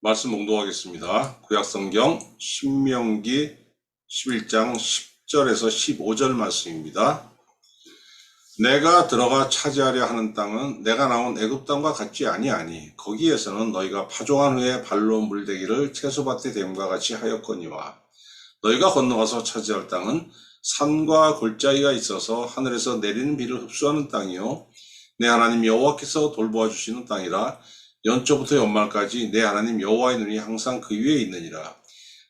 말씀 봉독하겠습니다. 구약성경 신명기 11장 10절에서 15절 말씀입니다. 내가 들어가 차지하려 하는 땅은 내가 나온 애굽 땅과 같지 아니하니 거기에서는 너희가 파종한 후에 발로 물대기를 채소밭에 됨과 같이 하였거니와 너희가 건너가서 차지할 땅은 산과 골짜기가 있어서 하늘에서 내리는 비를 흡수하는 땅이요 내 하나님 여호와께서 돌보아 주시는 땅이라 연초부터 연말까지 내 하나님 여호와의 눈이 항상 그 위에 있느니라.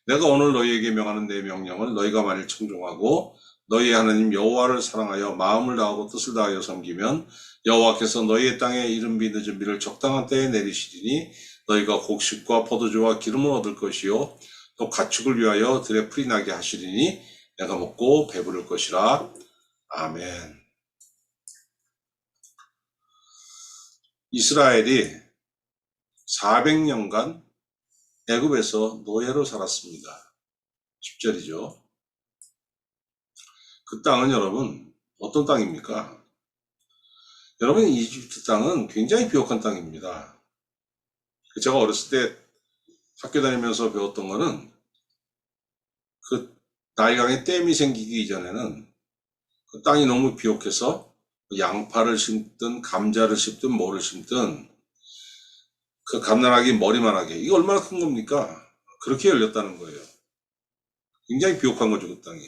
내가 오늘 너희에게 명하는 내 명령을 너희가 만일 청종하고 너희의 하나님 여호와를 사랑하여 마음을 다하고 뜻을 다하여 섬기면 여호와께서 너희의 땅에 이른 비 늦은 비를 적당한 때에 내리시리니 너희가 곡식과 포도주와 기름을 얻을 것이요 또 가축을 위하여 들에 풀이 나게 하시리니 내가 먹고 배부를 것이라. 아멘. 이스라엘이 400년간 애굽에서 노예로 살았습니다. 10절이죠. 그 땅은 여러분 어떤 땅입니까? 여러분 이집트 땅은 굉장히 비옥한 땅입니다. 제가 어렸을 때 학교 다니면서 배웠던 거는 그 나일강에 댐이 생기기 이전에는 그 땅이 너무 비옥해서 양파를 심든 감자를 심든 뭐를 심든 그 갓난아기 머리만하게 이거 얼마나 큰 겁니까? 그렇게 열렸다는 거예요. 굉장히 비옥한 거죠, 그 땅이.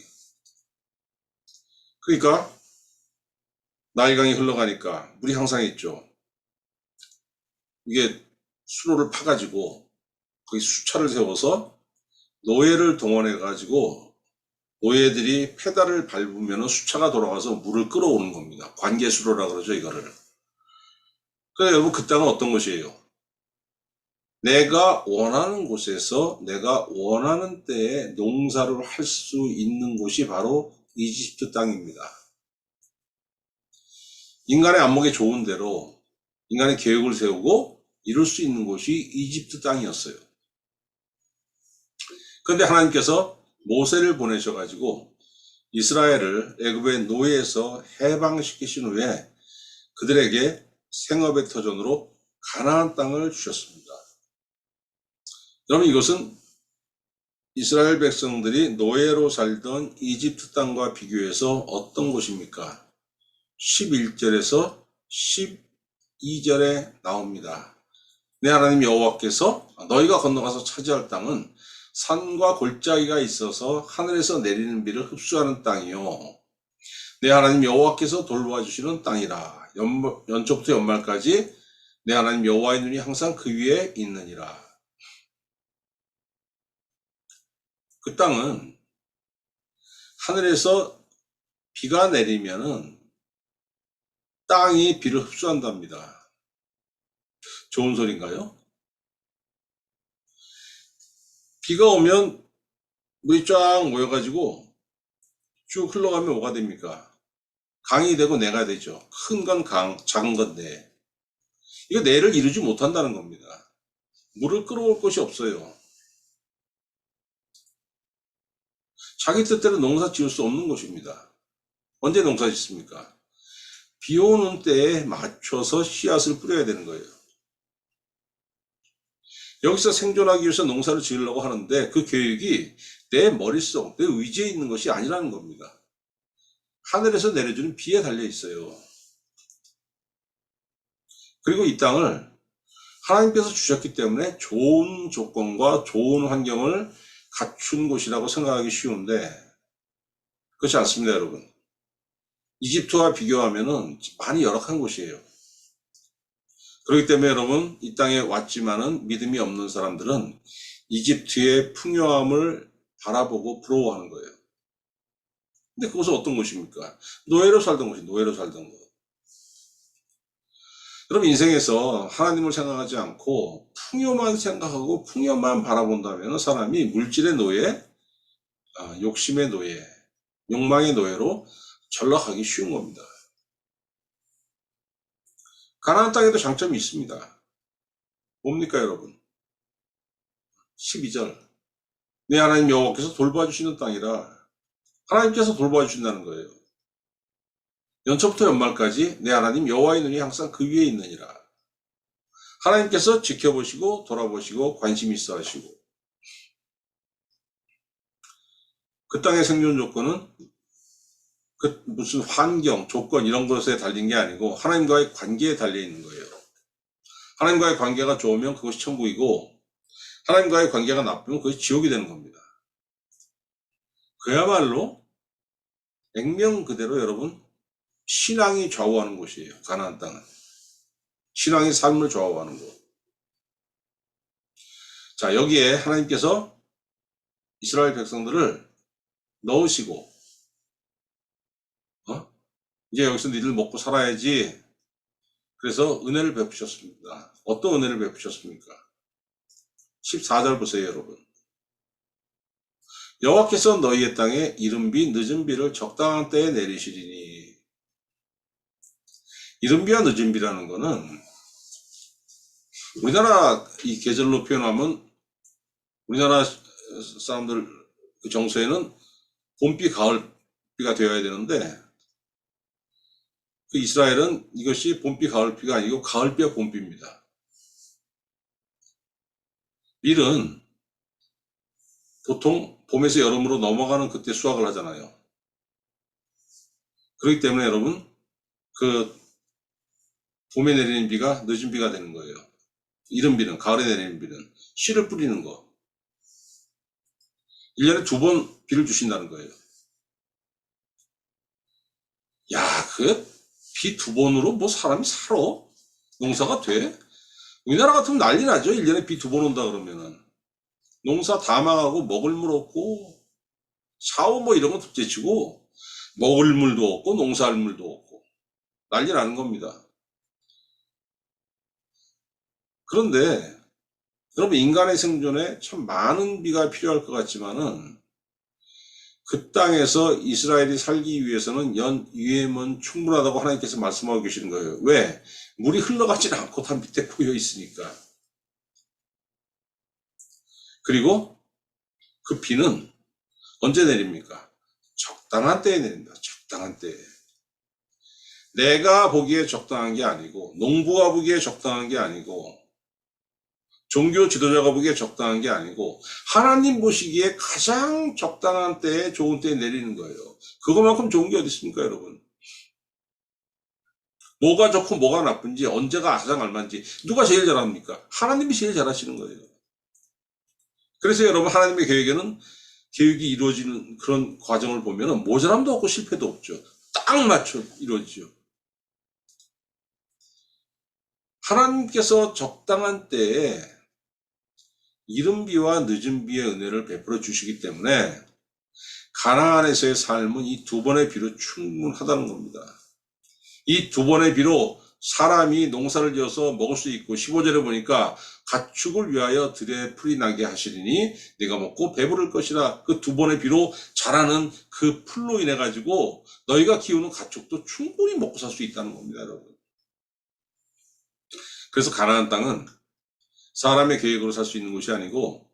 그러니까 나일강이 흘러가니까 물이 항상 있죠. 이게 수로를 파가지고 거기 수차를 세워서 노예를 동원해가지고 노예들이 페달을 밟으면 수차가 돌아가서 물을 끌어오는 겁니다. 관계수로라 그러죠, 이거를. 그러니까 여러분 그 땅은 어떤 곳이에요? 내가 원하는 곳에서 내가 원하는 때에 농사를 할 수 있는 곳이 바로 이집트 땅입니다. 인간의 안목에 좋은 대로 인간의 계획을 세우고 이룰 수 있는 곳이 이집트 땅이었어요. 그런데 하나님께서 모세를 보내셔가지고 이스라엘을 애굽의 노예에서 해방시키신 후에 그들에게 생업의 터전으로 가나안 땅을 주셨습니다. 여러분 이것은 이스라엘 백성들이 노예로 살던 이집트 땅과 비교해서 어떤 곳입니까? 11절에서 12절에 나옵니다. 내 하나님 여호와께서 너희가 건너가서 차지할 땅은 산과 골짜기가 있어서 하늘에서 내리는 비를 흡수하는 땅이요 내 하나님 여호와께서 돌보아 주시는 땅이라. 연초부터 연말까지 내 하나님 여호와의 눈이 항상 그 위에 있느니라. 그 땅은 하늘에서 비가 내리면은 땅이 비를 흡수한답니다. 좋은 소리인가요? 비가 오면 물이 쫙 모여가지고 쭉 흘러가면 뭐가 됩니까? 강이 되고 내가 되죠. 큰 건 강, 작은 건 내. 이거 내를 이루지 못한다는 겁니다. 물을 끌어올 곳이 없어요. 자기 뜻대로 농사 지을 수 없는 곳입니다. 언제 농사 짓습니까? 비 오는 때에 맞춰서 씨앗을 뿌려야 되는 거예요. 여기서 생존하기 위해서 농사를 지으려고 하는데 그 계획이 내 머릿속, 내 의지에 있는 것이 아니라는 겁니다. 하늘에서 내려주는 비에 달려 있어요. 그리고 이 땅을 하나님께서 주셨기 때문에 좋은 조건과 좋은 환경을 갖춘 곳이라고 생각하기 쉬운데 그렇지 않습니다, 여러분. 이집트와 비교하면은 많이 열악한 곳이에요. 그렇기 때문에 여러분 이 땅에 왔지만은 믿음이 없는 사람들은 이집트의 풍요함을 바라보고 부러워하는 거예요. 근데 그것은 어떤 곳입니까? 노예로 살던 곳이 노예로 살던 곳. 여러분 인생에서 하나님을 생각하지 않고 풍요만 생각하고 풍요만 바라본다면 사람이 물질의 노예, 욕심의 노예, 욕망의 노예로 전락하기 쉬운 겁니다. 가나안 땅에도 장점이 있습니다. 뭡니까 여러분? 12절 내 하나님 여호와께서 돌봐주시는 땅이라. 하나님께서 돌봐주신다는 거예요. 연초부터 연말까지 내 하나님 여호와의 눈이 항상 그 위에 있느니라. 하나님께서 지켜보시고 돌아보시고 관심 있어 하시고, 그 땅의 생존 조건은 그 무슨 환경, 조건 이런 것에 달린 게 아니고 하나님과의 관계에 달려 있는 거예요. 하나님과의 관계가 좋으면 그것이 천국이고, 하나님과의 관계가 나쁘면 그것이 지옥이 되는 겁니다. 그야말로 액면 그대로 여러분, 신앙이 좌우하는 곳이에요. 가나안 땅은. 신앙이 삶을 좌우하는 곳. 자, 여기에 하나님께서 이스라엘 백성들을 넣으시고, 이제 여기서 니들 먹고 살아야지. 그래서 은혜를 베푸셨습니다. 어떤 은혜를 베푸셨습니까? 14절 보세요, 여러분. 여호와께서 너희의 땅에 이른 비 늦은 비를 적당한 때에 내리시리니. 이른 비와 늦은 비라는 거는 우리나라 이 계절로 표현하면 우리나라 사람들 정서에는 봄비, 가을비가 되어야 되는데, 그 이스라엘은 이것이 봄비, 가을비가 아니고 가을비와 봄비입니다. 밀은 보통 봄에서 여름으로 넘어가는 그때 수확을 하잖아요. 그렇기 때문에 여러분, 그 봄에 내리는 비가 늦은 비가 되는 거예요. 이른 비는, 가을에 내리는 비는 씨를 뿌리는 거. 1년에 2번 비를 주신다는 거예요. 야, 그 비 2번으로 뭐 사람이 살아? 농사가 돼? 우리나라 같으면 난리 나죠. 1년에 비 2번 온다 그러면은. 농사 다 망하고 먹을 물 없고 샤워 뭐 이런 건 둘째치고 먹을 물도 없고 농사할 물도 없고 난리 나는 겁니다. 그런데 여러분, 인간의 생존에 참 많은 비가 필요할 것 같지만은 그 땅에서 이스라엘이 살기 위해서는 연 유해면 충분하다고 하나님께서 말씀하고 계시는 거예요. 왜? 물이 흘러가지는 않고 다 밑에 고여 있으니까. 그리고 그 비는 언제 내립니까? 적당한 때에 내린다. 적당한 때에. 내가 보기에 적당한 게 아니고, 농부가 보기에 적당한 게 아니고, 종교 지도자가 보기에 적당한 게 아니고, 하나님 보시기에 가장 적당한 때에, 좋은 때에 내리는 거예요. 그거만큼 좋은 게 어디 있습니까, 여러분? 뭐가 좋고 뭐가 나쁜지, 언제가 가장 얼마인지 누가 제일 잘합니까? 하나님이 제일 잘하시는 거예요. 그래서 여러분, 하나님의 계획에는 계획이 이루어지는 그런 과정을 보면 모자람도 없고 실패도 없죠. 딱 맞춰 이루어지죠. 하나님께서 적당한 때에 이른 비와 늦은 비의 은혜를 베풀어 주시기 때문에 가나안에서의 삶은 이 2번의 비로 충분하다는 겁니다. 이 2번의 비로 사람이 농사를 지어서 먹을 수 있고, 15절에 보니까 가축을 위하여 들에 풀이 나게 하시리니 네가 먹고 배부를 것이라. 그 2번의 비로 자라는 그 풀로 인해 가지고 너희가 키우는 가축도 충분히 먹고 살 수 있다는 겁니다, 여러분. 그래서 가나안 땅은 사람의 계획으로 살 수 있는 곳이 아니고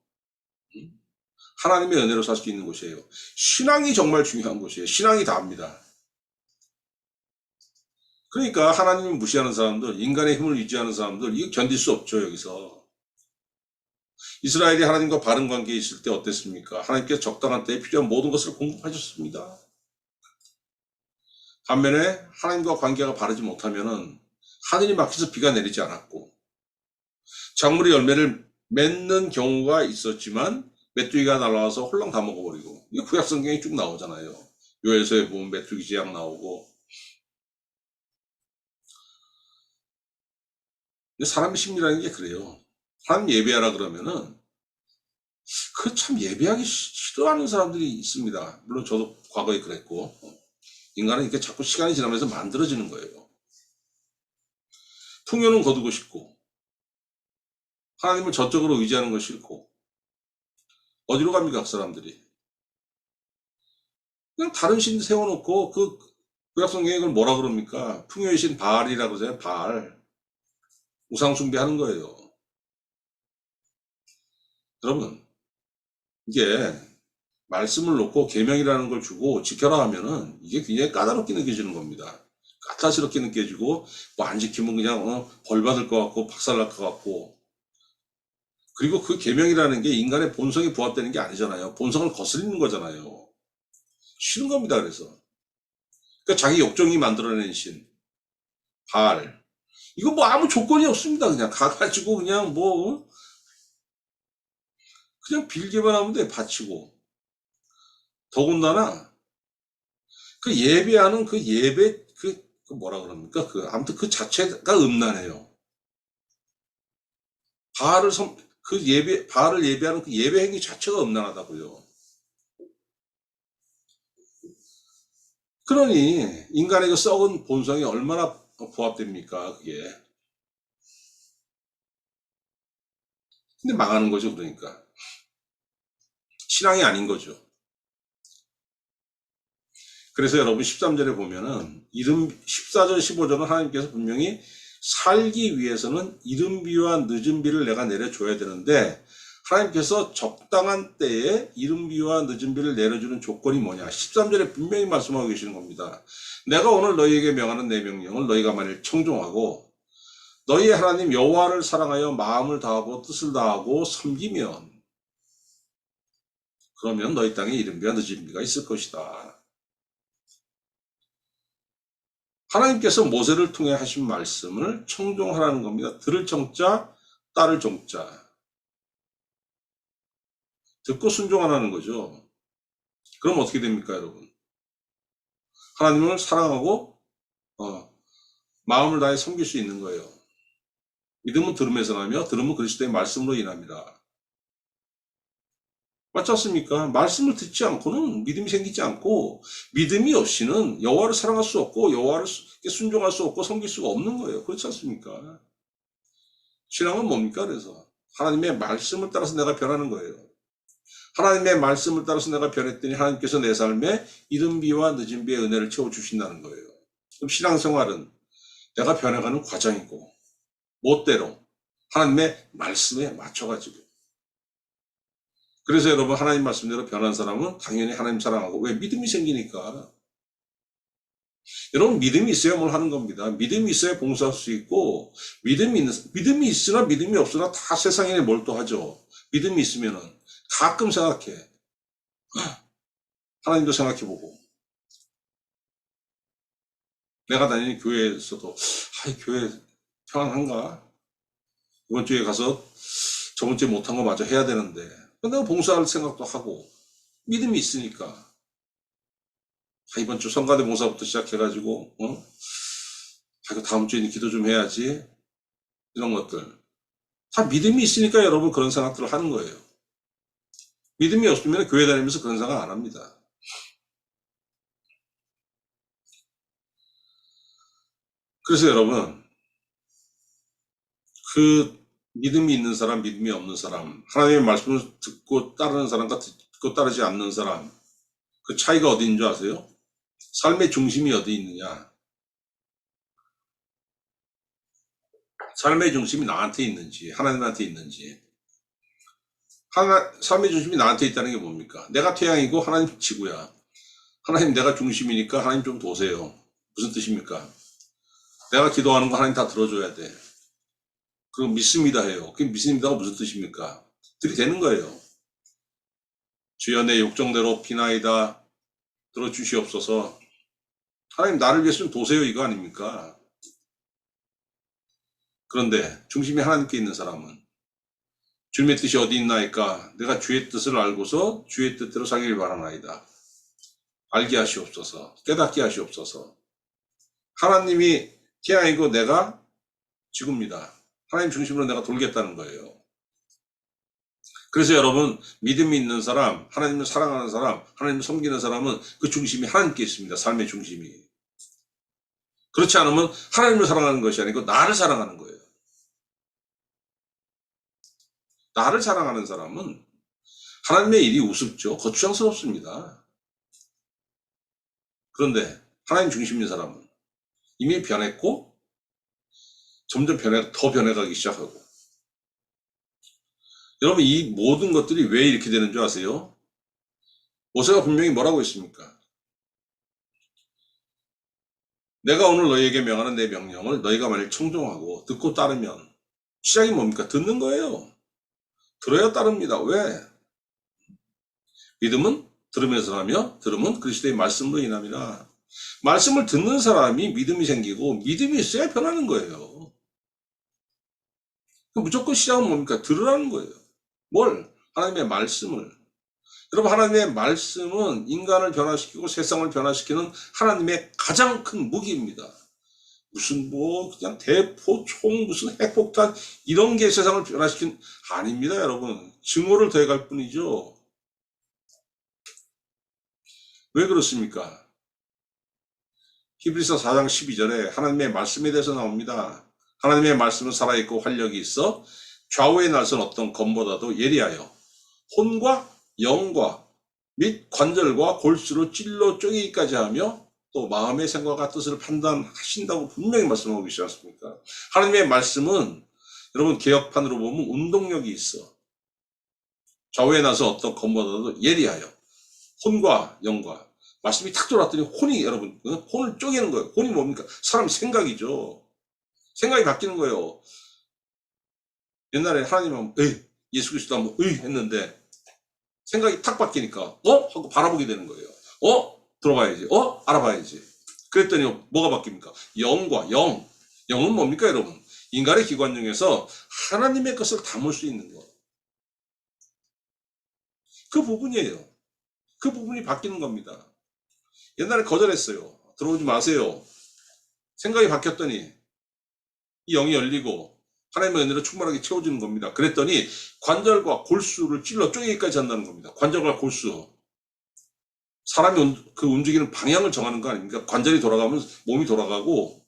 하나님의 은혜로 살 수 있는 곳이에요. 신앙이 정말 중요한 곳이에요. 신앙이 다합니다. 그러니까 하나님을 무시하는 사람들, 인간의 힘을 유지하는 사람들, 이거 견딜 수 없죠, 여기서. 이스라엘이 하나님과 바른 관계에 있을 때 어땠습니까? 하나님께서 적당한 때에 필요한 모든 것을 공급하셨습니다. 반면에 하나님과 관계가 바르지 못하면은 하늘이 막혀서 비가 내리지 않았고, 작물이 열매를 맺는 경우가 있었지만 메뚜기가 날아와서 홀랑 다 먹어버리고, 이게 구약 성경에 쭉 나오잖아요. 요엘서에 보면 메뚜기 재앙 나오고. 근데 사람의 심리라는 게 그래요. 하나님 예배하라 그러면은 그 참 예배하기 싫어하는 사람들이 있습니다. 물론 저도 과거에 그랬고, 인간은 이렇게 자꾸 시간이 지나면서 만들어지는 거예요. 풍요는 거두고 싶고, 하나님을 저쪽으로 의지하는 거 싫고, 어디로 갑니까, 그 사람들이? 그냥 다른 신 세워놓고, 그 구약성경에 그걸 뭐라 그럽니까? 풍요의 신 바알이라고 그러잖아요, 바알. 우상 숭배하는 거예요. 여러분, 이게 말씀을 놓고 계명이라는 걸 주고 지켜라 하면은 이게 굉장히 까다롭게 느껴지는 겁니다. 까탈스럽게 느껴지고, 뭐 안 지키면 그냥 벌 받을 것 같고 박살날 것 같고. 그리고 그 계명이라는 게 인간의 본성에 부합되는 게 아니잖아요. 본성을 거스르는 거잖아요. 싫은 겁니다. 그래서 그러니까 자기 욕정이 만들어낸 신 바알, 이거 뭐 아무 조건이 없습니다. 그냥 가가지고 그냥 뭐 그냥 빌기만 하면 돼. 바치고. 더군다나 그 예배하는 그 예배 그 뭐라 그럽니까? 그 아무튼 그 자체가 음란해요. 바알을 그 예배 바알을 예배하는 그 예배 행위 자체가 음란하다고요. 그러니 인간의 그 썩은 본성이 얼마나 부합됩니까? 그게. 근데 망하는 거죠. 그러니까 신앙이 아닌 거죠. 그래서 여러분 13절에 보면은 14절 15절은 하나님께서 분명히 살기 위해서는 이른 비와 늦은 비를 내가 내려줘야 되는데, 하나님께서 적당한 때에 이른 비와 늦은 비를 내려주는 조건이 뭐냐, 13절에 분명히 말씀하고 계시는 겁니다. 내가 오늘 너희에게 명하는 내 명령을 너희가 만일 청종하고 너희의 하나님 여호와를 사랑하여 마음을 다하고 뜻을 다하고 섬기면, 그러면 너희 땅에 이른 비와 늦은 비가 있을 것이다. 하나님께서 모세를 통해 하신 말씀을 청종하라는 겁니다. 들을 청자, 따를 종자. 듣고 순종하라는 거죠. 그럼 어떻게 됩니까, 여러분? 하나님을 사랑하고 마음을 다해 섬길 수 있는 거예요. 믿음은 들음에서 나며 들음은 그리스도의 말씀으로 인합니다. 맞지 않습니까? 말씀을 듣지 않고는 믿음이 생기지 않고, 믿음이 없이는 여호와를 사랑할 수 없고 여호와를 순종할 수 없고 섬길 수가 없는 거예요. 그렇지 않습니까? 신앙은 뭡니까? 그래서 하나님의 말씀을 따라서 내가 변하는 거예요. 하나님의 말씀을 따라서 내가 변했더니 하나님께서 내 삶에 이른 비와 늦은 비의 은혜를 채워주신다는 거예요. 그럼 신앙생활은 내가 변해가는 과정이고, 멋대로 하나님의 말씀에 맞춰가지고. 그래서 여러분, 하나님 말씀대로 변한 사람은 당연히 하나님 사랑하고, 왜? 믿음이 생기니까. 여러분, 믿음이 있어야 뭘 하는 겁니다. 믿음이 있어야 봉사할 수 있고, 믿음이 있으나 믿음이 없으나 다 세상에 몰두하죠. 믿음이 있으면은 가끔 생각해. 하나님도 생각해보고. 내가 다니는 교회에서도, 교회 평안한가? 이번 주에 가서 저번 주에 못한 거 마저 해야 되는데, 내가 봉사할 생각도 하고, 믿음이 있으니까. 이번 주 성가대 봉사부터 시작해가지고, 이거 다음 주에는 기도 좀 해야지. 이런 것들. 다 믿음이 있으니까 여러분 그런 생각들을 하는 거예요. 믿음이 없으면 교회 다니면서 그런 생각 안 합니다. 그래서 여러분, 그 믿음이 있는 사람, 믿음이 없는 사람, 하나님의 말씀을 듣고 따르는 사람과 듣고 따르지 않는 사람, 그 차이가 어디 있는 줄 아세요? 삶의 중심이 어디 있느냐? 삶의 중심이 나한테 있는지, 하나님한테 있는지. 삶의 중심이 나한테 있다는 게 뭡니까? 내가 태양이고 하나님 지구야. 하나님 내가 중심이니까 하나님 좀 도세요. 무슨 뜻입니까? 내가 기도하는 거 하나님 다 들어줘야 돼. 그럼 믿습니다 해요. 그게 믿습니다가 무슨 뜻입니까? 들이대는 거예요. 주여 내 욕정대로 비나이다 들어주시옵소서. 하나님 나를 위해서 좀 도세요, 이거 아닙니까? 그런데 중심이 하나님께 있는 사람은 주님의 뜻이 어디 있나이까? 내가 주의 뜻을 알고서 주의 뜻대로 살기를 바라나이다. 알게 하시옵소서. 깨닫게 하시옵소서. 하나님이 태양이고 내가 지구입니다. 하나님 중심으로 내가 돌겠다는 거예요. 그래서 여러분, 믿음이 있는 사람, 하나님을 사랑하는 사람, 하나님을 섬기는 사람은 그 중심이 하나님께 있습니다. 삶의 중심이. 그렇지 않으면 하나님을 사랑하는 것이 아니고 나를 사랑하는 거예요. 나를 사랑하는 사람은 하나님의 일이 우습죠. 거추장스럽습니다. 그런데 하나님 중심인 사람은 이미 변했고 점점 더 변해가기 시작하고. 여러분, 이 모든 것들이 왜 이렇게 되는 줄 아세요? 모세가 분명히 뭐라고 했습니까? 내가 오늘 너희에게 명하는 내 명령을 너희가 만일 청종하고 듣고 따르면 시작이 뭡니까? 듣는 거예요. 들어야 따릅니다. 왜? 믿음은 들으면서 하며 들음은 그리스도의 말씀으로 인함이라. 말씀을 듣는 사람이 믿음이 생기고 믿음이 있어야 변하는 거예요. 무조건 시작은 뭡니까? 들으라는 거예요. 뭘? 하나님의 말씀을. 여러분, 하나님의 말씀은 인간을 변화시키고 세상을 변화시키는 하나님의 가장 큰 무기입니다. 무슨 그냥 대포, 총, 무슨 핵폭탄 이런 게 세상을 변화시킨 아닙니다, 여러분. 증오를 더해갈 뿐이죠. 왜 그렇습니까? 히브리서 4장 12절에 하나님의 말씀에 대해서 나옵니다. 하나님의 말씀은 살아있고 활력이 있어 좌우에 날선 어떤 검보다도 예리하여 혼과 영과 및 관절과 골수로 찔러 쪼개기까지 하며 또 마음의 생각과 뜻을 판단하신다고 분명히 말씀하고 계시지 않습니까? 하나님의 말씀은 여러분 개혁판으로 보면 운동력이 있어. 좌우에 나서 어떤 검보다도 예리하여 혼과 영과 말씀이 탁 들어왔더니 혼이 여러분 혼을 쪼개는 거예요. 혼이 뭡니까? 사람 생각이죠. 생각이 바뀌는 거예요. 옛날에 하나님은 예수 그리스도 한번 했는데 생각이 탁 바뀌니까 하고 바라보게 되는 거예요. 들어봐야지. 알아봐야지. 그랬더니 뭐가 바뀝니까? 영과 영은 뭡니까 여러분? 인간의 기관 중에서 하나님의 것을 담을 수 있는 것. 그 부분이에요. 그 부분이 바뀌는 겁니다. 옛날에 거절했어요. 들어오지 마세요. 생각이 바뀌었더니 이 영이 열리고 하나님의 은혜로 충만하게 채워지는 겁니다. 그랬더니 관절과 골수를 찔러 쪼개기까지 한다는 겁니다. 관절과 골수. 사람이 그 움직이는 방향을 정하는 거 아닙니까? 관절이 돌아가면 몸이 돌아가고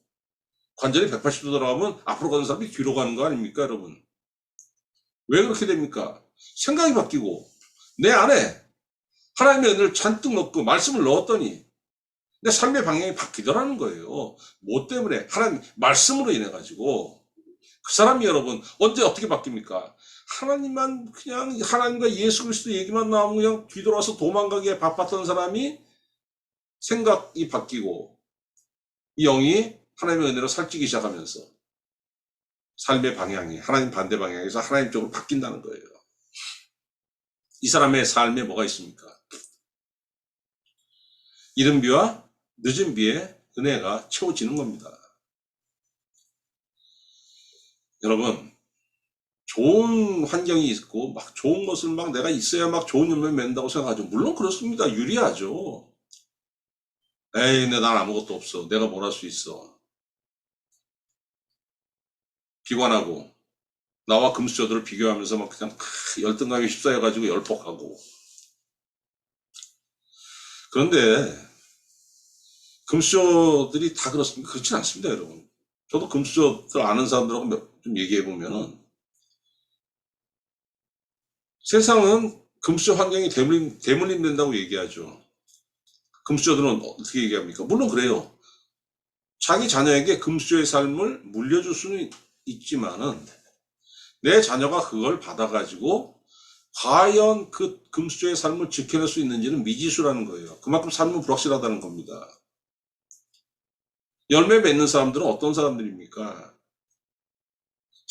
관절이 180도 돌아가면 앞으로 가는 사람이 뒤로 가는 거 아닙니까, 여러분? 왜 그렇게 됩니까? 생각이 바뀌고 내 안에 하나님의 은혜를 잔뜩 넣고 말씀을 넣었더니 내 삶의 방향이 바뀌더라는 거예요. 뭐 때문에? 하나님 말씀으로 인해 가지고. 그 사람이 여러분 언제 어떻게 바뀝니까? 하나님만 그냥 하나님과 예수 그리스도 얘기만 나오면 그냥 뒤돌아서 도망가기에 바빴던 사람이 생각이 바뀌고 이 영이 하나님의 은혜로 살찌기 시작하면서 삶의 방향이 하나님 반대 방향에서 하나님 쪽으로 바뀐다는 거예요. 이 사람의 삶에 뭐가 있습니까? 이른 비와 늦은 비에 은혜가 채워지는 겁니다. 여러분, 좋은 환경이 있고 막 좋은 것을 막 내가 있어야 막 좋은 열매 맺는다고 생각하죠. 물론 그렇습니다. 유리하죠. 근데 난 아무것도 없어. 내가 뭘 할 수 있어. 비관하고 나와 금수저들을 비교하면서 막 그냥 열등감이 휩싸여가지고 열폭하고. 그런데 금수저들이 다 그렇습니까? 그렇진 않습니다, 여러분. 저도 금수저들 아는 사람들하고 좀 얘기해보면은 세상은 금수저 환경이 대물림 된다고 얘기하죠. 금수저들은 어떻게 얘기합니까? 물론 그래요. 자기 자녀에게 금수저의 삶을 물려줄 수는 있지만은 내 자녀가 그걸 받아가지고 과연 그 금수저의 삶을 지켜낼 수 있는지는 미지수라는 거예요. 그만큼 삶은 불확실하다는 겁니다. 열매 맺는 사람들은 어떤 사람들입니까?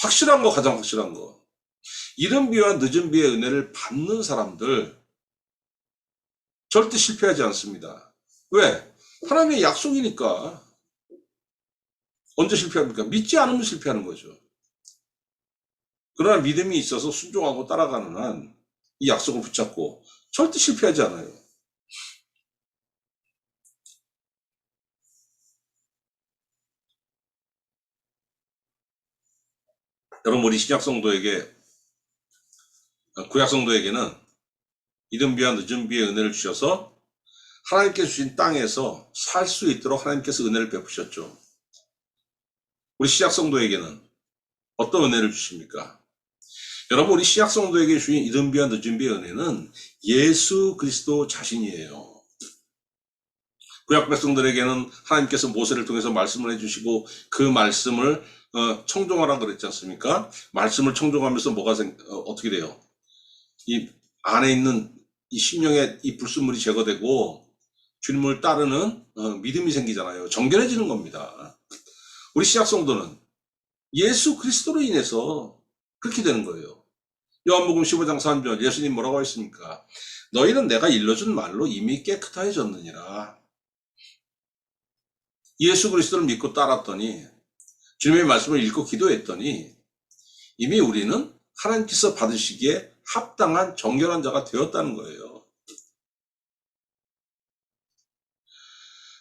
확실한 거, 가장 확실한 거. 이른 비와 늦은 비의 은혜를 받는 사람들 절대 실패하지 않습니다. 왜? 하나님의 약속이니까. 언제 실패합니까? 믿지 않으면 실패하는 거죠. 그러나 믿음이 있어서 순종하고 따라가는 한 이 약속을 붙잡고 절대 실패하지 않아요. 여러분, 우리 신약 성도에게, 구약 성도에게는 이른 비와 늦은 비의 은혜를 주셔서 하나님께서 주신 땅에서 살 수 있도록 하나님께서 은혜를 베푸셨죠. 우리 신약 성도에게는 어떤 은혜를 주십니까? 여러분, 우리 신약 성도에게 주신 이른 비와 늦은 비의 은혜는 예수 그리스도 자신이에요. 구약 백성들에게는 하나님께서 모세를 통해서 말씀을 해주시고 그 말씀을 청종하라 그랬지 않습니까? 말씀을 청종하면서 어떻게 돼요? 이 안에 있는 이 심령의 이 불순물이 제거되고 주님을 따르는 믿음이 생기잖아요. 정결해지는 겁니다. 우리 신약 성도는 예수 그리스도로 인해서 그렇게 되는 거예요. 요한복음 15장 3절 예수님 뭐라고 했습니까? 너희는 내가 일러준 말로 이미 깨끗해졌느니라. 예수 그리스도를 믿고 따랐더니 주님의 말씀을 읽고 기도했더니 이미 우리는 하나님께서 받으시기에 합당한 정결한 자가 되었다는 거예요.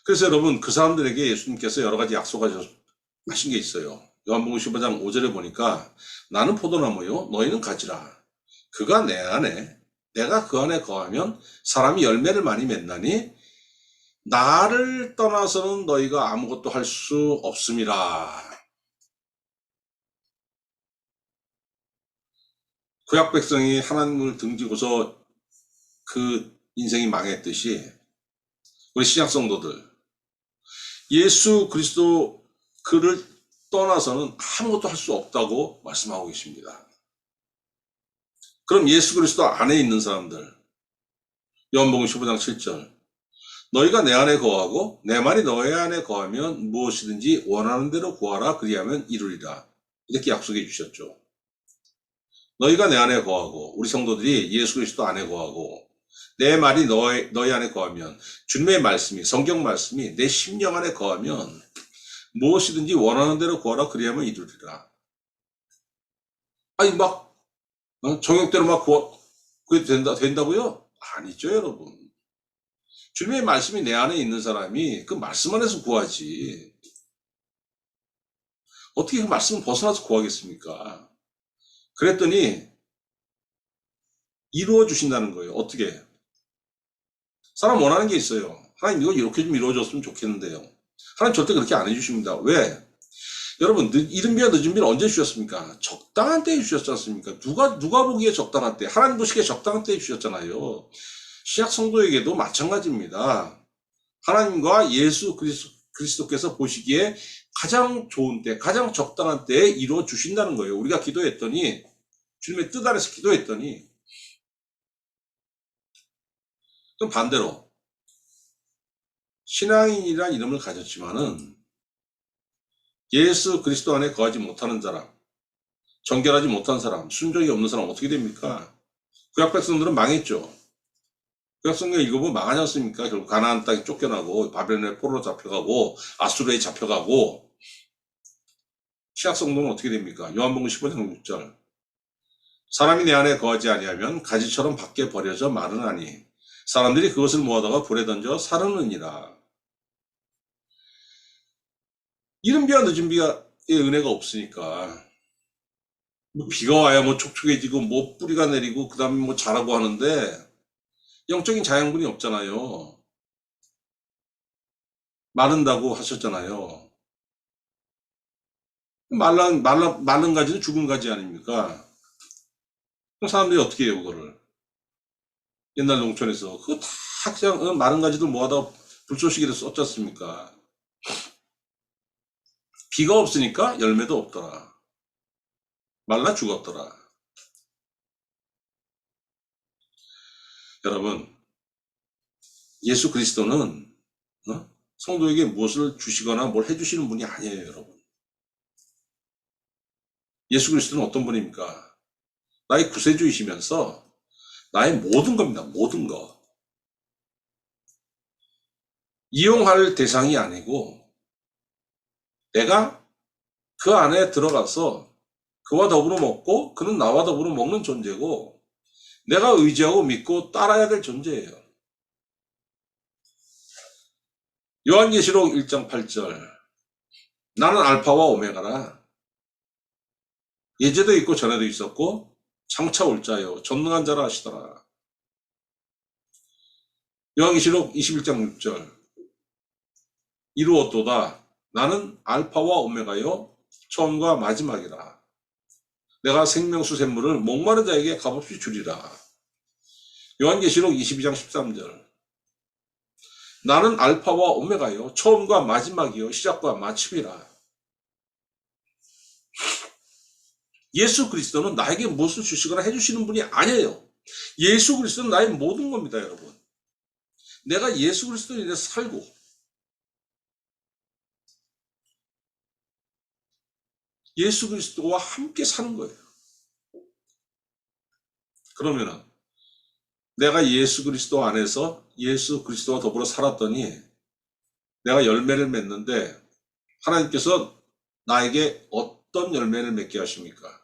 그래서 여러분 그 사람들에게 예수님께서 여러 가지 약속하신 게 있어요. 요한복음 15장 5절에 보니까 나는 포도나무요 너희는 가지라. 그가 내 안에 내가 그 안에 거하면 사람이 열매를 많이 맺나니 나를 떠나서는 너희가 아무것도 할 수 없음이라. 구약 백성이 하나님을 등지고서 그 인생이 망했듯이 우리 신약 성도들 예수 그리스도 그를 떠나서는 아무것도 할 수 없다고 말씀하고 계십니다. 그럼 예수 그리스도 안에 있는 사람들 요한복음 15장 7절 너희가 내 안에 거하고 내 말이 너희 안에 거하면 무엇이든지 원하는 대로 구하라 그리하면 이루리라. 이렇게 약속해 주셨죠. 너희가 내 안에 거하고 우리 성도들이 예수 그리스도 안에 거하고 내 말이 너희 안에 거하면 주님의 말씀이 성경 말씀이 내 심령 안에 거하면 무엇이든지 원하는 대로 구하라 그리하면 이루리라. 아니 막 정욕대로 막 그게 된다고요? 아니죠 여러분. 주님의 말씀이 내 안에 있는 사람이 그 말씀 안에서 구하지 어떻게 그 말씀을 벗어나서 구하겠습니까? 그랬더니 이루어 주신다는 거예요. 어떻게? 사람 원하는 게 있어요. 하나님 이거 이렇게 좀 이루어졌으면 좋겠는데요. 하나님 절대 그렇게 안 해주십니다. 왜? 여러분 이른 비와 늦은 비는 언제 주셨습니까? 적당한 때에 주셨지 않습니까? 누가 보기에 적당한 때 하나님 보시기에 적당한 때에 주셨잖아요. 신약 성도에게도 마찬가지입니다. 하나님과 예수 그리스도께서 보시기에 가장 좋은 때 가장 적당한 때에 이루어 주신다는 거예요. 우리가 기도했더니 주님의 뜻 안에서 기도했더니 그럼 반대로 신앙인이란 이름을 가졌지만은 예수 그리스도 안에 거하지 못하는 사람, 정결하지 못한 사람, 순종이 없는 사람 어떻게 됩니까? 구약 백성들은 망했죠. 구약 성경 읽어보면 망하지 않습니까? 결국 가나안 땅에 쫓겨나고 바벨론의 포로로 잡혀가고 아수르에 잡혀가고 신약 성도는 어떻게 됩니까? 요한복음 15장 6절 사람이 내 안에 거하지 아니하면 가지처럼 밖에 버려져 마르나니 사람들이 그것을 모아다가 불에 던져 사르느니라. 이른 비와 늦은 비의 은혜가 없으니까 뭐 비가 와야 뭐 촉촉해지고 뭐 뿌리가 내리고 그 다음에 뭐 자라고 하는데 영적인 자양분이 없잖아요. 마른다고 하셨잖아요. 마른 가지는 죽은 가지 아닙니까? 그럼 사람들이 어떻게 해요 그거를? 옛날 농촌에서 그거 다 그냥 마른 가지들 모아다 불쏘시개를 썼지 않습니까? 비가 없으니까 열매도 없더라. 말라 죽었더라. 여러분 예수 그리스도는 성도에게 무엇을 주시거나 뭘 해주시는 분이 아니에요 여러분. 예수 그리스도는 어떤 분입니까? 나의 구세주이시면서 나의 모든 겁니다. 모든 거. 이용할 대상이 아니고 내가 그 안에 들어가서 그와 더불어 먹고 그는 나와 더불어 먹는 존재고 내가 의지하고 믿고 따라야 될 존재예요. 요한계시록 1장 8절 나는 알파와 오메가라. 예제도 있고 전에도 있었고 장차 올 자요 전능한 자라 하시더라. 요한계시록 21장 6절 이루었도다. 나는 알파와 오메가요 처음과 마지막이라. 내가 생명수 샘물을 목마른 자에게 값없이 주리라. 요한계시록 22장 13절 나는 알파와 오메가요 처음과 마지막이요 시작과 마침이라. 예수 그리스도는 나에게 무엇을 주시거나 해주시는 분이 아니에요. 예수 그리스도는 나의 모든 겁니다 여러분. 내가 예수 그리스도로 인해서 살고 예수 그리스도와 함께 사는 거예요. 그러면은 내가 예수 그리스도 안에서 예수 그리스도와 더불어 살았더니 내가 열매를 맺는데 하나님께서 나에게 어떤 열매를 맺게 하십니까?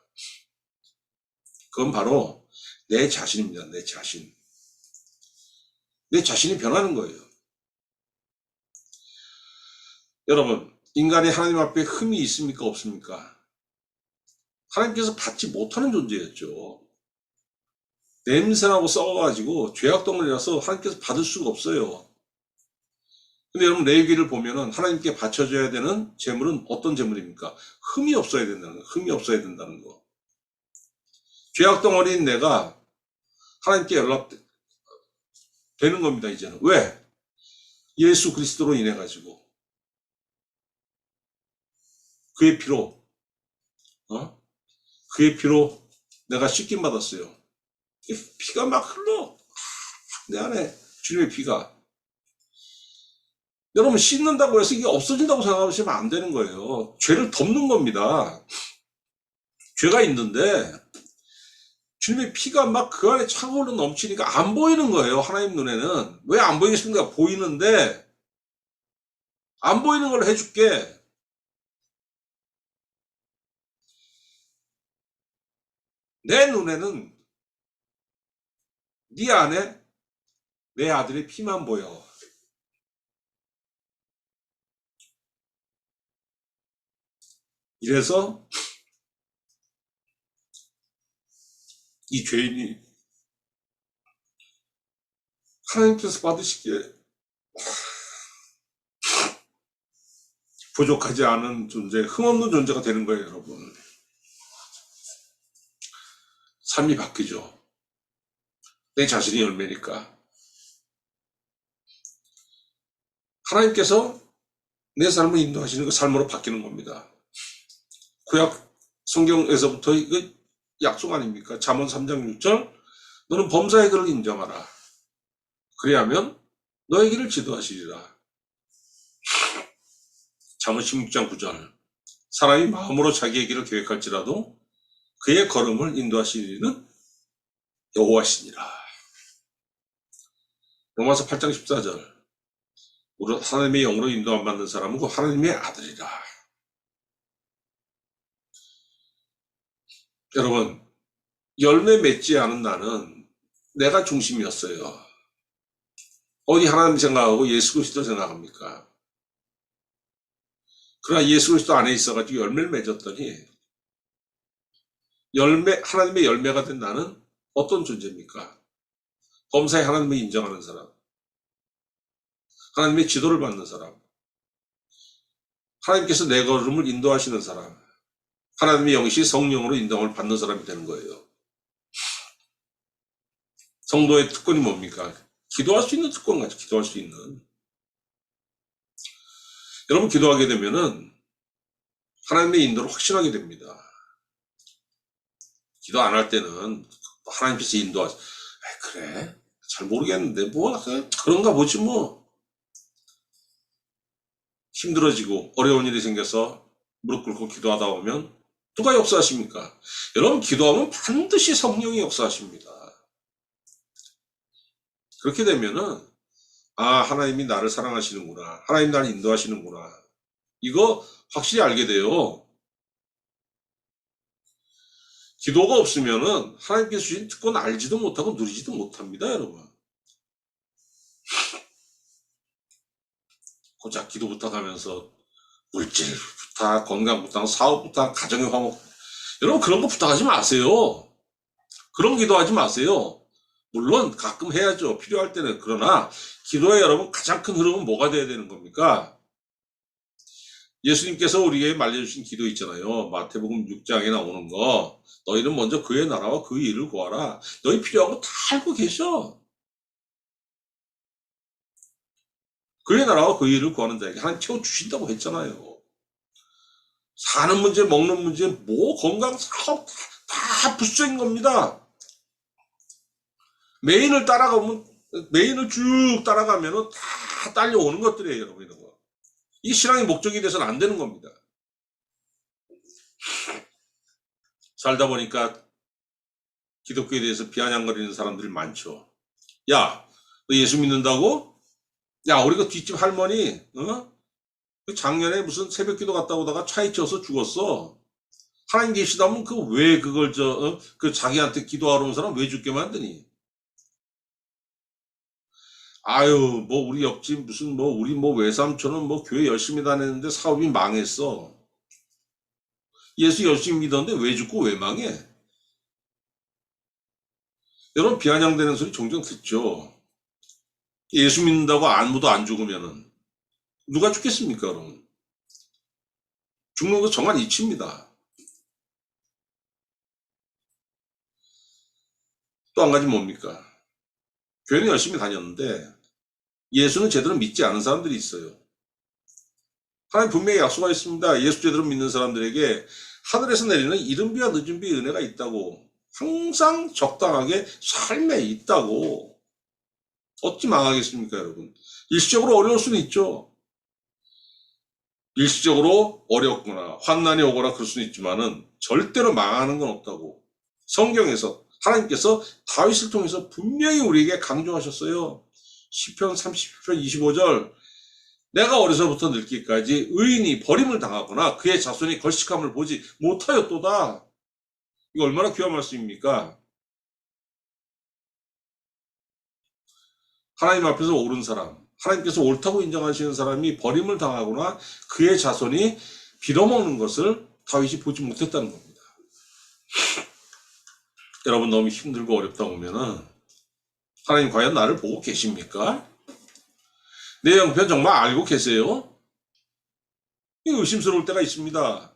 그건 바로 내 자신입니다. 내 자신. 내 자신이 변하는 거예요. 여러분, 인간이 하나님 앞에 흠이 있습니까? 없습니까? 하나님께서 받지 못하는 존재였죠. 냄새나고 썩어가지고 죄악덩어리라서 하나님께서 받을 수가 없어요. 근데 여러분, 레위기를 보면은 하나님께 바쳐줘야 되는 제물은 어떤 제물입니까? 흠이 없어야 된다는 거. 흠이 없어야 된다는 거. 죄악덩어리인 내가 하나님께 연락되는 겁니다, 이제는. 왜? 예수 그리스도로 인해 가지고 그의 피로 그의 피로 내가 씻김 받았어요. 피가 막 흘러 내 안에 주님의 피가. 여러분, 씻는다고 해서 이게 없어진다고 생각하시면 안 되는 거예요. 죄를 덮는 겁니다. 죄가 있는데 주님의 피가 막 그 안에 차고로 넘치니까 안 보이는 거예요. 하나님 눈에는. 왜 안 보이겠습니까? 보이는데 안 보이는 걸 해줄게. 내 눈에는 네 안에 내 아들의 피만 보여. 이래서 이 죄인이 하나님께서 받으시기에 부족하지 않은 존재, 흠없는 존재가 되는 거예요, 여러분. 삶이 바뀌죠. 내 자신이 열매니까. 하나님께서 내 삶을 인도하시는 그 삶으로 바뀌는 겁니다. 구약 성경에서부터 이거 약속 아닙니까? 잠언 3장 6절, 너는 범사의 글을 인정하라. 그리하면 너의 길을 지도하시리라. 잠언 16장 9절, 사람이 마음으로 자기의 길을 계획할지라도 그의 걸음을 인도하시리는 여호와시니라. 로마서 8장 14절, 우리 하나님의 영으로 인도 안 받는 사람은 그 하나님의 아들이라. 여러분, 열매 맺지 않은 나는 내가 중심이었어요. 어디 하나님 생각하고 예수 그리스도 생각합니까? 그러나 예수 그리스도 안에 있어가지고 열매를 맺었더니 하나님의 열매가 된 나는 어떤 존재입니까? 범사에 하나님을 인정하는 사람, 하나님의 지도를 받는 사람, 하나님께서 내 걸음을 인도하시는 사람, 하나님의 영이시 성령으로 인도를 받는 사람이 되는 거예요. 성도의 특권이 뭡니까? 기도할 수 있는 특권 같죠. 기도할 수 있는. 여러분, 기도하게 되면은 하나님의 인도를 확신하게 됩니다. 기도 안 할 때는 하나님께서 인도하시. 그래? 잘 모르겠는데 뭐 그런가 보지 뭐. 힘들어지고 어려운 일이 생겨서 무릎 꿇고 기도하다 보면 누가 역사하십니까? 여러분, 기도하면 반드시 성령이 역사하십니다. 그렇게 되면은 하나님이 나를 사랑하시는구나. 하나님 나를 인도하시는구나. 이거 확실히 알게 돼요. 기도가 없으면은 하나님께서 주신 특권 알지도 못하고 누리지도 못합니다, 여러분. 고작 기도 부탁하면서 물질 부탁, 건강 부탁, 사업 부탁, 가정의 화목. 여러분, 그런 거 부탁하지 마세요. 그런 기도하지 마세요. 물론 가끔 해야죠. 필요할 때는. 그러나 기도에 여러분 가장 큰 흐름은 뭐가 돼야 되는 겁니까? 예수님께서 우리에게 말려주신 기도 있잖아요. 마태복음 6장에 나오는 거. 너희는 먼저 그의 나라와 그 일을 구하라. 너희 필요한 거 다 알고 계셔. 그의 나라와 그 일을 구하는 자에게 하나님 채워주신다고 했잖아요. 사는 문제, 먹는 문제, 뭐 건강, 사업 다 부수적인 겁니다. 메인을 따라가면 메인을 쭉 따라가면은 다 딸려오는 것들이에요, 여러분. 이런 거. 이 신앙의 목적이 돼서는 안 되는 겁니다. 살다 보니까 기독교에 대해서 비아냥거리는 사람들이 많죠. 야, 너 예수 믿는다고? 야, 우리 그 뒷집 할머니, 작년에 무슨 새벽 기도 갔다 오다가 차에 치여서 죽었어. 하나님 계시다면 왜 그걸 그 자기한테 기도하러 온 사람 왜 죽게 만드니? 아유, 뭐 우리 옆집 무슨 뭐 우리 뭐 외삼촌은 뭐 교회 열심히 다녔는데 사업이 망했어. 예수 열심히 믿었는데 왜 죽고 왜 망해? 여러분 비아냥대는 소리 종종 듣죠. 예수 믿는다고 아무도 안 죽으면은 누가 죽겠습니까, 여러분? 죽는 거 정말 이치입니다. 또 한 가지 뭡니까? 교회는 열심히 다녔는데 예수는 제대로 믿지 않은 사람들이 있어요. 하나님 분명히 약속하셨습니다. 예수 제대로 믿는 사람들에게 하늘에서 내리는 이른비와 늦은비의 은혜가 있다고. 항상 적당하게 삶에 있다고. 어찌 망하겠습니까, 여러분? 일시적으로 어려울 수는 있죠. 일시적으로 어렵거나 환난이 오거나 그럴 수는 있지만은 절대로 망하는 건 없다고. 성경에서 하나님께서 다윗을 통해서 분명히 우리에게 강조하셨어요. 시편 30편 25절 내가 어려서부터 늙기까지 의인이 버림을 당하거나 그의 자손이 걸식함을 보지 못하였도다. 이거 얼마나 귀한 말씀입니까? 하나님 앞에서 옳은 사람, 하나님께서 옳다고 인정하시는 사람이 버림을 당하거나 그의 자손이 빌어먹는 것을 다윗이 보지 못했다는 겁니다. 여러분 너무 힘들고 어렵다 보면은 하나님 과연 나를 보고 계십니까? 내 형편 정말 알고 계세요? 의심스러울 때가 있습니다.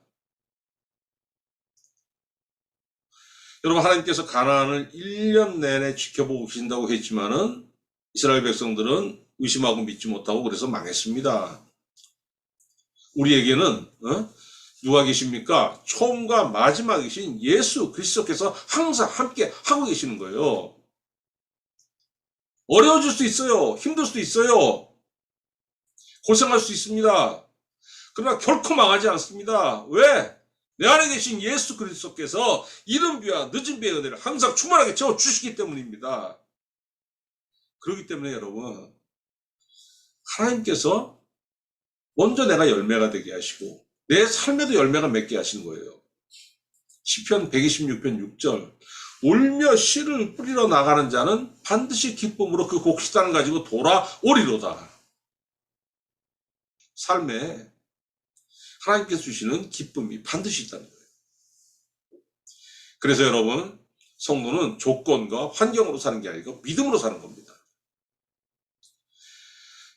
여러분 하나님께서 가나안을 1년 내내 지켜보고 계신다고 했지만은 이스라엘 백성들은 의심하고 믿지 못하고 그래서 망했습니다. 우리에게는 누가 계십니까? 처음과 마지막이신 예수 그리스도께서 항상 함께 하고 계시는 거예요. 어려워질 수 있어요. 힘들 수도 있어요. 고생할 수 있습니다. 그러나 결코 망하지 않습니다. 왜? 내 안에 계신 예수 그리스도께서 이른 비와 늦은 비의 은혜를 항상 충만하게 채워주시기 때문입니다. 그렇기 때문에 여러분 하나님께서 먼저 내가 열매가 되게 하시고 내 삶에도 열매가 맺게 하시는 거예요. 시편 126편 6절 울며 씨를 뿌리러 나가는 자는 반드시 기쁨으로 그 곡식단을 가지고 돌아오리로다. 삶에 하나님께서 주시는 기쁨이 반드시 있다는 거예요. 그래서 여러분 성도는 조건과 환경으로 사는 게 아니고 믿음으로 사는 겁니다.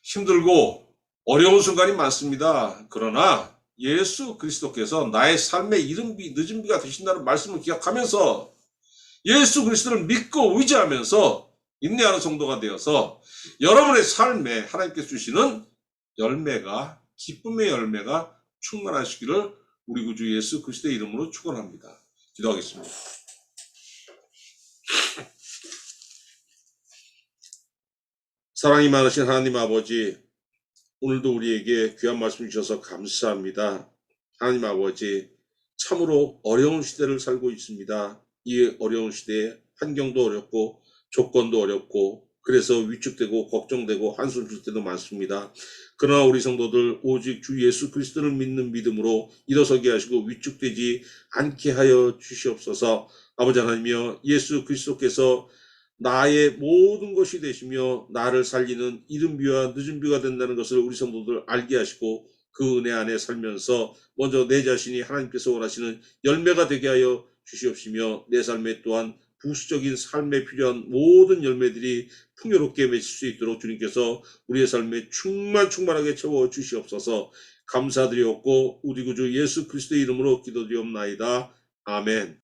힘들고 어려운 순간이 많습니다. 그러나 예수 그리스도께서 나의 삶의 이른 비 늦은 비가 되신다는 말씀을 기억하면서 예수 그리스도를 믿고 의지하면서 인내하는 성도가 되어서 여러분의 삶에 하나님께서 주시는 열매가 기쁨의 열매가 충만하시기를 우리 구주 예수 그리스도의 이름으로 축원합니다. 기도하겠습니다. 사랑이 많으신 하나님 아버지, 오늘도 우리에게 귀한 말씀 주셔서 감사합니다. 하나님 아버지, 참으로 어려운 시대를 살고 있습니다. 이 어려운 시대에 환경도 어렵고 조건도 어렵고 그래서 위축되고 걱정되고 한숨 쉴 때도 많습니다. 그러나 우리 성도들 오직 주 예수 그리스도를 믿는 믿음으로 일어서게 하시고 위축되지 않게 하여 주시옵소서. 아버지 하나님이여 예수 그리스도께서 나의 모든 것이 되시며 나를 살리는 이른 비와 늦은 비가 된다는 것을 우리 성도들 알게 하시고 그 은혜 안에 살면서 먼저 내 자신이 하나님께서 원하시는 열매가 되게 하여 주시옵시며 내 삶에 또한 부수적인 삶에 필요한 모든 열매들이 풍요롭게 맺힐 수 있도록 주님께서 우리의 삶에 충만하게 채워 주시옵소서. 감사드리옵고 우리 구주 예수 그리스도의 이름으로 기도드리옵나이다. 아멘.